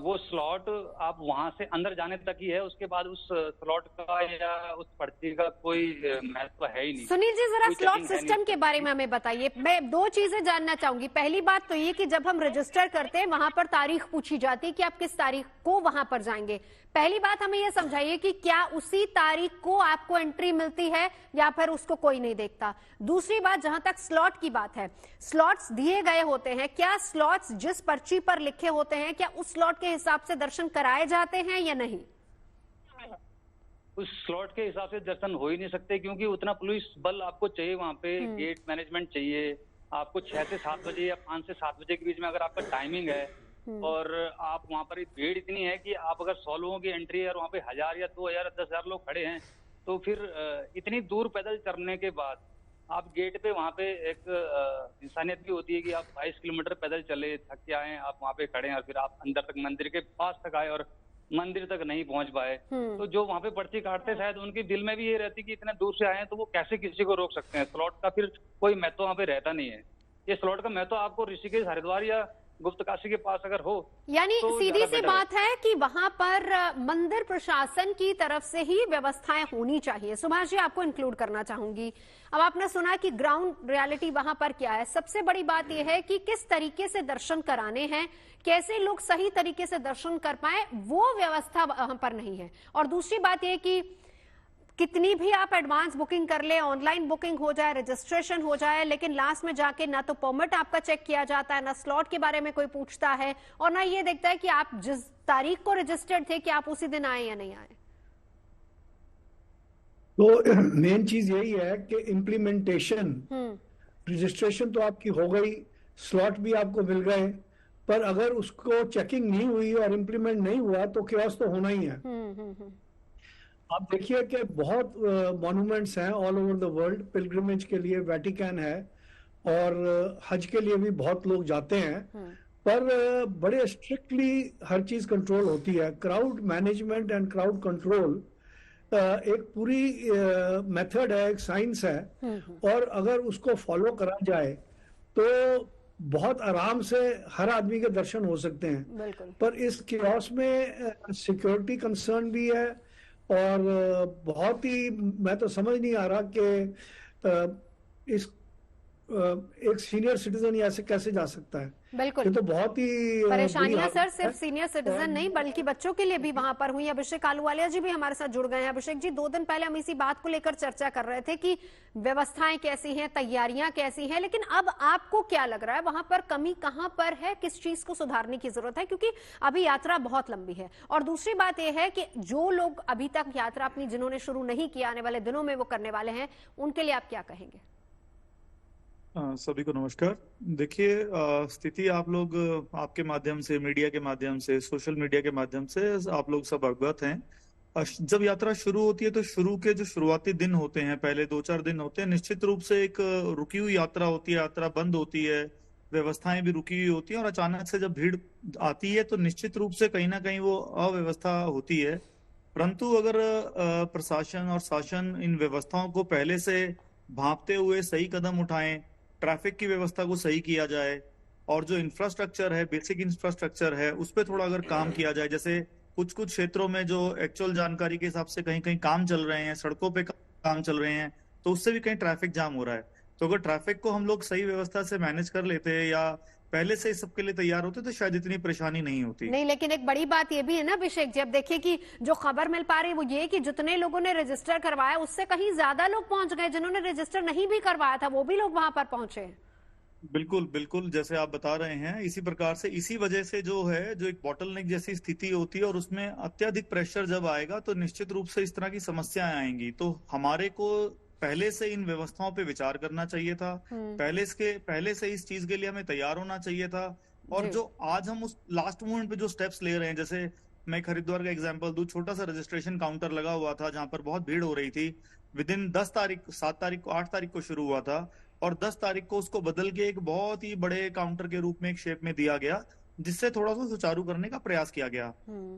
वो स्लॉट आप वहां से अंदर जाने तक ही है, उसके बाद उस स्लॉट का या उस पर्ची का कोई महत्व है ही नहीं। सुनील जी, जरा कोई स्लॉट checking है सिस्टम नहीं। के बारे में हमें बताइए। मैं दो चीजें जानना चाहूंगी। पहली बात तो ये कि जब हम रजिस्टर करते हैं वहां पर तारीख पूछी जाती है कि आप किस तारीख को वहां पर जाएंगे। पहली बात हमें यह समझाइए कि क्या उसी तारीख को आपको एंट्री मिलती है या फिर उसको कोई नहीं देखता। दूसरी बात, जहां तक स्लॉट की बात है, स्लॉट्स दिए गए होते हैं, क्या स्लॉट्स जिस पर्ची पर लिखे होते हैं क्या उस स्लॉट के हिसाब से दर्शन कराए जाते हैं या नहीं? उस स्लॉट के हिसाब से दर्शन हो ही नहीं सकते, क्योंकि उतना पुलिस बल आपको चाहिए वहां पे, गेट मैनेजमेंट चाहिए आपको। 6 से 7 बजे या 5 से 7 बजे के बीच में अगर आपका टाइमिंग है और आप वहां पर भीड़ इतनी है कि आप अगर 100 लोगों की एंट्री है और वहां पे 1000 या 2000 या 10,000 लोग खड़े हैं, तो फिर इतनी दूर पैदल चलने के बाद आप गेट पे वहां पे एक इंसानियत भी होती है कि आप 22 किलोमीटर पैदल चले, थक के आए, आप वहां पे खड़े हैं और फिर आप अंदर तक मंदिर के पास तक आए और मंदिर तक नहीं पहुंच पाए। तो जो वहां पे पर्ची काटते शायद उनके दिल में भी ये रहती कि इतने दूर से आए हैं तो वो कैसे किसी को रोक सकते हैं। स्लॉट का फिर कोई महत्व वहां पे रहता नहीं है। ये स्लॉट का महत्व आपको ऋषिकेश, हरिद्वार या गुप्तकाशी के पास अगर हो, यानी तो सीधी ज्यादा सी बेटर बात है कि वहां पर मंदिर प्रशासन की तरफ से ही व्यवस्थाएं होनी चाहिए। सुभाष जी, आपको इंक्लूड करना चाहूंगी। अब आपने सुना कि ग्राउंड रियलिटी वहां पर क्या है। सबसे बड़ी बात यह है कि किस तरीके से दर्शन कराने हैं, कैसे लोग सही तरीके से दर्शन कर पाए, वो व्यवस्था वहां पर नहीं है। और दूसरी बात यह कि कितनी भी आप एडवांस बुकिंग कर ले, ऑनलाइन बुकिंग हो जाए, रजिस्ट्रेशन हो जाए, लेकिन लास्ट में जाके ना तो परमिट आपका चेक किया जाता है, ना स्लॉट के बारे में कोई पूछता है, और ना ये देखता है कि आप जिस तारीख को रजिस्टर्ड थे कि आप उसी दिन आए या नहीं आए। तो मेन चीज यही है कि इम्प्लीमेंटेशन, रजिस्ट्रेशन तो आपकी हो गई, स्लॉट भी आपको मिल गए, पर अगर उसको चेकिंग नहीं हुई और इम्प्लीमेंट नहीं हुआ तो केओस तो होना ही है। आप देखिए कि बहुत मॉन्यूमेंट्स हैं all over the world, pilgrimage के लिए वेटिकन है और हज के लिए भी बहुत लोग जाते हैं, पर बड़े स्ट्रिक्टली हर चीज कंट्रोल होती है। Crowd management and crowd control एक पूरी मेथड है, एक साइंस है, और अगर उसको फॉलो करा जाए तो बहुत आराम से हर आदमी के दर्शन हो सकते हैं। पर इस केओस में सिक्योरिटी कंसर्न भी है और बहुत ही, मैं तो समझ नहीं आ रहा कि इस एक सीनियर सिटीजन यहाँ से कैसे जा सकता है। बिल्कुल, ये तो बहुत ही परेशानियां सर सिर्फ सीनियर सिटीजन नहीं बल्कि बच्चों के लिए भी वहां पर हुई। अभिषेक आलूवालिया जी भी हमारे साथ जुड़ गए हैं। अभिषेक जी, 2 दिन पहले हम इसी बात को लेकर चर्चा कर रहे थे कि व्यवस्थाएं कैसी हैं, तैयारियां कैसी हैं, लेकिन अब आपको क्या लग रहा है वहां पर कमी कहां पर है, किस चीज को सुधारने की जरूरत है? क्योंकि अभी यात्रा बहुत लंबी है। और दूसरी बात यह है कि जो लोग अभी तक यात्रा अपनी जिन्होंने शुरू नहीं किया, आने वाले दिनों में वो करने वाले हैं, उनके लिए आप क्या कहेंगे? सभी को नमस्कार। देखिए, स्थिति आप लोग आपके माध्यम से, मीडिया के माध्यम से, सोशल मीडिया के माध्यम से आप लोग सब अवगत हैं। जब यात्रा शुरू होती है तो शुरू के जो शुरुआती दिन होते हैं, पहले 2-4 दिन होते हैं, निश्चित रूप से एक रुकी हुई यात्रा होती है, यात्रा बंद होती है, व्यवस्थाएं भी रुकी हुई होती है, और अचानक से जब भीड़ आती है तो निश्चित रूप से कहीं ना कहीं वो अव्यवस्था होती है। परंतु अगर प्रशासन और शासन इन व्यवस्थाओं को पहले से भांपते हुए सही कदम उठाएं, ट्रैफिक की व्यवस्था को सही किया जाए, और जो इंफ्रास्ट्रक्चर है, बेसिक इंफ्रास्ट्रक्चर है, उस पर थोड़ा अगर काम किया जाए, जैसे कुछ कुछ क्षेत्रों में जो एक्चुअल जानकारी के हिसाब से कहीं कहीं काम चल रहे हैं, सड़कों पे काम चल रहे हैं, तो उससे भी कहीं ट्रैफिक जाम हो रहा है। तो अगर ट्रैफिक को हम लोग सही व्यवस्था से मैनेज कर लेते या पहले से इस सबके लिए तैयार होते तो शायद इतनी परेशानी नहीं होती। नहीं, लेकिन एक बड़ी बात ये भी है ना अभिषेक जी, अब देखिए कि जो खबर मिल पा रही है वो ये कि जितने लोगों ने रजिस्टर करवाया उससे कहीं ज्यादा लोग पहुंच गए, जिन्होंने रजिस्टर नहीं भी करवाया था वो भी लोग वहां पर पहुंचे। बिल्कुल बिल्कुल, जैसे आप बता रहे हैं, इसी प्रकार से, इसी वजह से जो है, जो एक बॉटलनेक जैसी स्थिति होती है और उसमें अत्यधिक प्रेशर जब आएगा तो निश्चित रूप से इस तरह की समस्याएं आएंगी। तो हमारे को पहले से इन व्यवस्थाओं पे विचार करना चाहिए था, पहले से इस चीज के लिए हमें तैयार होना चाहिए था। और जो आज हम उस लास्ट मोमेंट पे जो स्टेप्स ले रहे हैं, जैसे मैं एक हरिद्वार का एग्जांपल दूं, छोटा सा रजिस्ट्रेशन काउंटर लगा हुआ था जहां पर बहुत भीड़ हो रही थी, विदिन 10 तारीख, 7 तारीख को, 8 तारीख को शुरू हुआ था, और 10 तारीख को उसको बदल के एक बहुत ही बड़े काउंटर के रूप में एक शेप में दिया गया, जिससे थोड़ा सा सुचारू करने का प्रयास किया गया।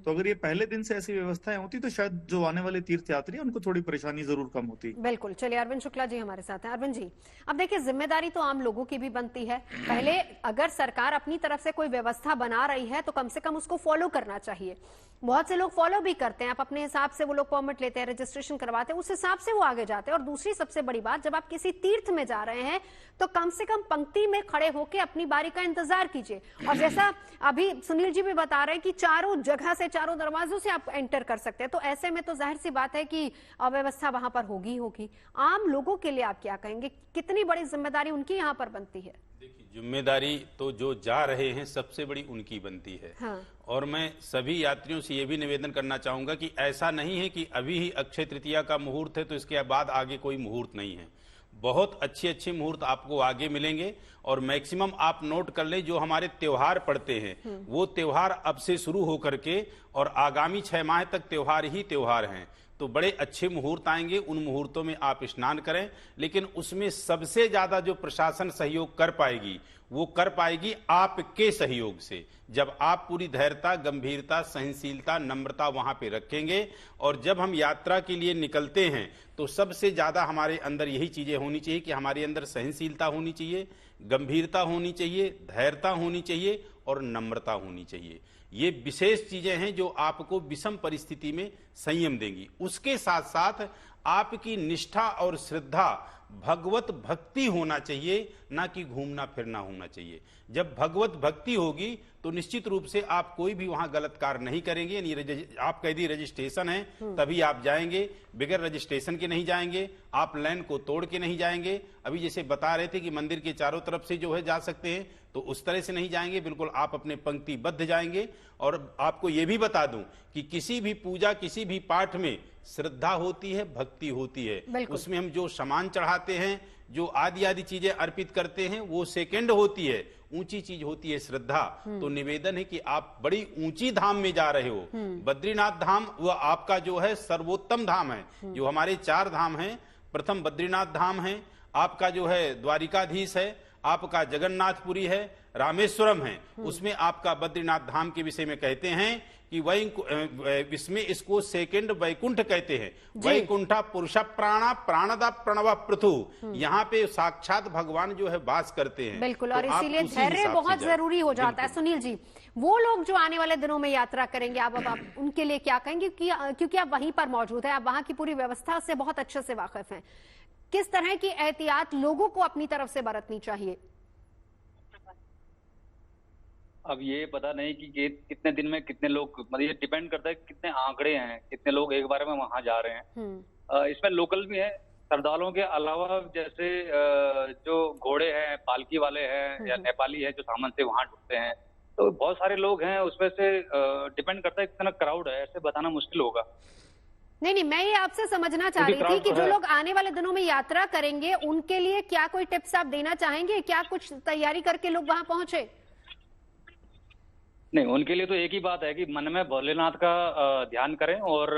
तो अगर ये पहले दिन से ऐसी व्यवस्थाएं होती तो शायद जो आने वाले तीर्थयात्री हैं उनको थोड़ी परेशानी जरूर कम होती। बिल्कुल। चलिए, अरविंद शुक्ला जी हमारे साथ हैं। अरविंद जी, अब देखिए, जिम्मेदारी तो आम लोगों की भी बनती है। पहले अगर सरकार अपनी तरफ से कोई व्यवस्था बना रही है तो कम से कम उसको फॉलो करना चाहिए। बहुत से लोग फॉलो भी करते हैं, आप अपने हिसाब से वो लोग परमिट लेते हैं, रजिस्ट्रेशन करवाते हैं, उस हिसाब से वो आगे जाते हैं। और दूसरी सबसे बड़ी बात, जब आप किसी तीर्थ में जा रहे हैं तो कम से कम पंक्ति में खड़े होकर अपनी बारी का इंतजार कीजिए। और जैसा अभी सुनील जी भी बता रहे हैं कि चारों जगह से, चारों दरवाजों से आप एंटर कर सकते हैं, तो ऐसे में तो जाहिर सी बात है कि अव्यवस्था वहां पर होगी। आम लोगों के लिए आप क्या कहेंगे, कितनी बड़ी जिम्मेदारी उनकी यहाँ पर बनती है? देखिए, जिम्मेदारी तो जो जा रहे हैं सबसे बड़ी उनकी बनती है। हाँ। और मैं सभी यात्रियों से ये भी निवेदन करना चाहूंगा कि ऐसा नहीं है कि अभी ही अक्षय तृतीया का मुहूर्त है तो इसके बाद आगे कोई मुहूर्त नहीं है। बहुत अच्छे मुहूर्त आपको आगे मिलेंगे। और मैक्सिमम आप नोट कर ले, जो हमारे त्योहार पड़ते हैं वो त्योहार अब से शुरू होकर के और आगामी 6 माह तक त्योहार ही त्योहार हैं। तो बड़े अच्छे मुहूर्त आएंगे, उन मुहूर्तों में आप स्नान करें। लेकिन उसमें सबसे ज्यादा जो प्रशासन सहयोग कर पाएगी वो कर पाएगी आपके सहयोग से। जब आप पूरी धैर्यता, गंभीरता, सहनशीलता, नम्रता वहां पे रखेंगे। और जब हम यात्रा के लिए निकलते हैं तो सबसे ज्यादा हमारे अंदर यही चीजें होनी चाहिए कि हमारे अंदर सहनशीलता होनी चाहिए, गंभीरता होनी चाहिए, धैर्यता होनी चाहिए और नम्रता होनी चाहिए। ये विशेष चीजें हैं जो आपको विषम परिस्थिति में संयम देंगी। उसके साथ साथ आपकी निष्ठा और श्रद्धा, भगवत भक्ति होना चाहिए, ना कि घूमना फिरना होना चाहिए। जब भगवत भक्ति होगी तो निश्चित रूप से आप कोई भी वहां गलत कार्य नहीं करेंगे। यानी आप कह दी रजिस्ट्रेशन है तभी आप जाएंगे, बगैर रजिस्ट्रेशन के नहीं जाएंगे, आप लाइन को तोड़ के नहीं जाएंगे। अभी जैसे बता रहे थे कि मंदिर के चारों तरफ से जो है जा सकते हैं, तो उस तरह से नहीं जाएंगे, बिल्कुल आप अपने पंक्तिबद्ध जाएंगे। और आपको यह भी बता दूं कि किसी भी पूजा, किसी भी पाठ में श्रद्धा होती है, भक्ति होती है। उसमें हम जो सामान चढ़ाते हैं, जो आदि चीजें अर्पित करते हैं, वो सेकंड होती है। ऊंची चीज होती है श्रद्धा। तो निवेदन है कि आप बड़ी ऊंची धाम में जा रहे हो। बद्रीनाथ धाम वह आपका जो है सर्वोत्तम धाम है। जो हमारे 4 धाम हैं, प्रथम बद्रीनाथ धाम है, आपका जो है द्वारिकाधीश है, आपका जगन्नाथपुरी है, रामेश्वरम है। उसमें आपका बद्रीनाथ धाम के विषय में कहते हैं कि इसमें इसको सेकंड वैकुंठ कहते हैं। वैकुंठा पुरुष प्राणा प्राणदा प्रणव पृथु। यहाँ पे साक्षात भगवान जो है वास करते हैं। बिल्कुल। और इसीलिए धैर्य बहुत जरूरी हो जाता है। सुनील जी, वो लोग जो आने वाले दिनों में यात्रा करेंगे, आप उनके लिए क्या कहेंगे? क्योंकि आप वहीं पर मौजूद है, आप वहां की पूरी व्यवस्था से बहुत अच्छे से वाकिफ हैं। किस तरह की एहतियात लोगों को अपनी तरफ से बरतनी चाहिए? अब ये पता नहीं कि कितने दिन में कितने लोग, मतलब ये डिपेंड करता है कितने आंकड़े हैं, कितने लोग एक बार में वहां जा रहे हैं। इसमें लोकल भी है, श्रद्धालुओं के अलावा जैसे जो घोड़े हैं, पालकी वाले हैं या नेपाली है जो सामान से वहां ढुकते हैं, तो बहुत सारे लोग हैं। उसमें से डिपेंड करता है कितना क्राउड है, ऐसे बताना मुश्किल होगा। नहीं, मैं ये आपसे समझना चाह रही थी कि जो लोग आने वाले दिनों में यात्रा करेंगे उनके लिए क्या कोई टिप्स आप देना चाहेंगे? क्या कुछ तैयारी करके लोग वहां पहुंचे? नहीं, उनके लिए तो एक ही बात है कि मन में भोलेनाथ का ध्यान करें और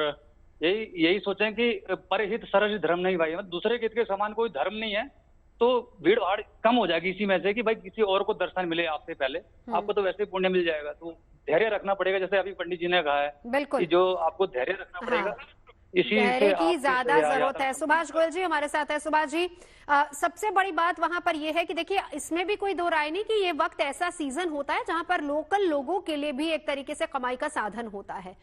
यही सोचें कि परहित सरज धर्म नहीं भाई, दूसरे के हित के समान कोई धर्म नहीं है। तो भीड़ भाड़ कम हो जाएगी इसी में से कि भाई किसी और को दर्शन मिले आपसे पहले, आपको तो वैसे ही पुण्य मिल जाएगा। तो धैर्य रखना पड़ेगा, जैसे अभी पंडित जी ने कहा है बिल्कुल कि जो आपको धैर्य रखना पड़ेगा। धैर्य की ज्यादा जरूरत है। सुभाष गोयल जी हमारे साथ है। सुभाष जी, सबसे बड़ी बात वहां पर यह है कि देखिए, इसमें भी कोई दो राय नहीं कि ये वक्त ऐसा सीजन होता है जहां पर लोकल लोगों के लिए भी एक तरीके से कमाई का साधन होता है।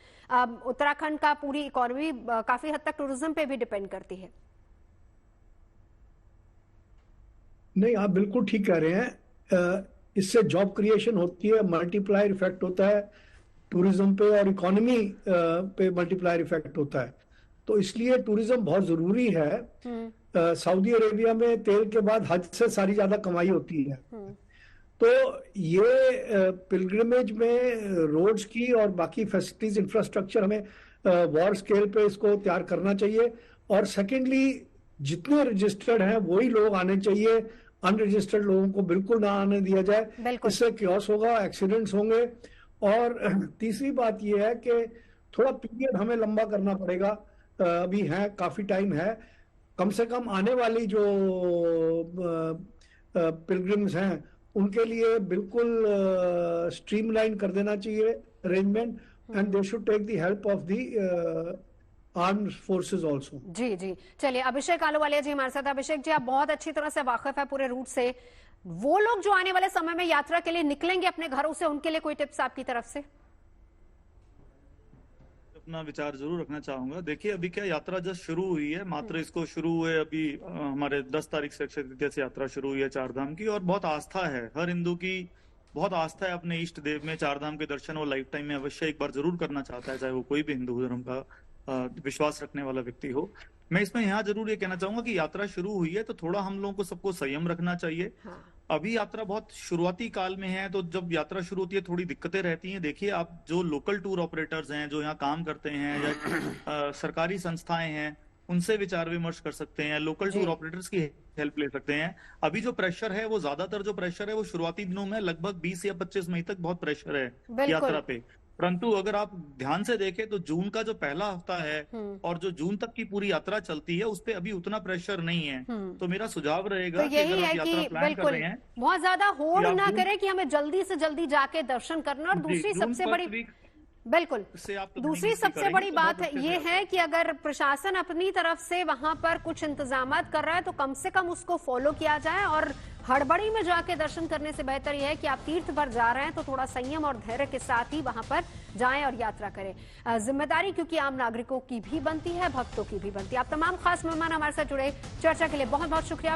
उत्तराखंड का पूरी इकोनॉमी काफी हद तक टूरिज्म पे भी डिपेंड करती है। नहीं, आप बिल्कुल ठीक कह रहे हैं। इससे जॉब क्रिएशन होती है, मल्टीप्लायर इफेक्ट होता है टूरिज्म पे और इकोनॉमी पे मल्टीप्लायर इफेक्ट होता है। तो इसलिए टूरिज्म बहुत जरूरी है। सऊदी अरेबिया में तेल के बाद हज से सारी ज्यादा कमाई होती है। तो ये पिलग्रिमेज में रोड्स की और बाकी फैसिलिटीज, इंफ्रास्ट्रक्चर हमें वॉर स्केल पे इसको तैयार करना चाहिए। और सेकेंडली, जितने रजिस्टर्ड हैं वही लोग आने चाहिए, अनरजिस्टर्ड लोगों को बिल्कुल ना आने दिया जाए। इससे क्योस होगा, एक्सीडेंट्स होंगे। और तीसरी बात यह है कि थोड़ा पीरियड हमें लंबा करना पड़ेगा। अभी है, काफी टाइम है। कम से कम आने वाली जो पिलग्रिम्स हैं उनके लिए बिल्कुल स्ट्रीमलाइन कर देना चाहिए arrangement, and they should take the help of the armed forces also. जी जी, चलिए अभिषेक आलूवालिया जी हमारे साथ। अभिषेक जी, आप बहुत अच्छी तरह से वाकिफ है पूरे रूट से। वो लोग जो आने वाले समय में यात्रा के लिए निकलेंगे अपने घरों से, उनके लिए कोई टिप्स आपकी तरफ से? अपना विचार जरूर रखना चाहूंगा। देखिए, अभी क्या यात्रा जस्ट शुरू हुई है, मात्र इसको शुरू हुए अभी हमारे 10 तारीख से अक्षय तृतीया से यात्रा शुरू हुई है चारधाम की, और बहुत आस्था है, हर हिंदू की बहुत आस्था है अपने इष्ट देव में। चारधाम के दर्शन वो लाइफ टाइम में अवश्य एक बार जरूर करना चाहता है, चाहे वो कोई भी हिंदू धर्म का विश्वास रखने वाला व्यक्ति हो। मैं इसमें यहाँ जरूर ये कहना चाहूंगा कि यात्रा शुरू हुई है तो थोड़ा हम लोगों को सबको संयम रखना चाहिए। हाँ। अभी यात्रा बहुत शुरुआती काल में है, तो जब यात्रा शुरू होती है थोड़ी दिक्कतें रहती हैं। देखिए, आप जो लोकल टूर ऑपरेटर्स हैं, जो यहाँ काम करते हैं, या सरकारी संस्थाएं हैं, उनसे विचार विमर्श कर सकते हैं, लोकल टूर ऑपरेटर्स की हेल्प ले सकते हैं। अभी जो प्रेशर है वो ज्यादातर जो प्रेशर है वो शुरुआती दिनों में लगभग 20 या 25 मई तक बहुत प्रेशर है यात्रा पे। परंतु अगर आप ध्यान से देखें तो जून का जो पहला हफ्ता है और जो जून तक की पूरी यात्रा चलती है, उस पे अभी उतना प्रेशर नहीं है। तो मेरा सुझाव रहेगा तो यही है कि बिल्कुल बहुत ज्यादा होड़ ना करें कि हमें जल्दी से जल्दी जाके दर्शन करना। और दूसरी सबसे बड़ी बिल्कुल दूसरी सबसे बड़ी बात ये है कि अगर प्रशासन अपनी तरफ से वहां पर कुछ इंतजामात कर रहा है तो कम से कम उसको फॉलो किया जाए, और हड़बड़ी में जाके दर्शन करने से बेहतर यह है कि आप तीर्थ पर जा रहे हैं तो थोड़ा संयम और धैर्य के साथ ही वहां पर जाएं और यात्रा करें। जिम्मेदारी क्योंकि आम नागरिकों की भी बनती है, भक्तों की भी बनती है। आप तमाम खास मेहमान हमारे साथ जुड़े, चर्चा के लिए बहुत बहुत शुक्रिया।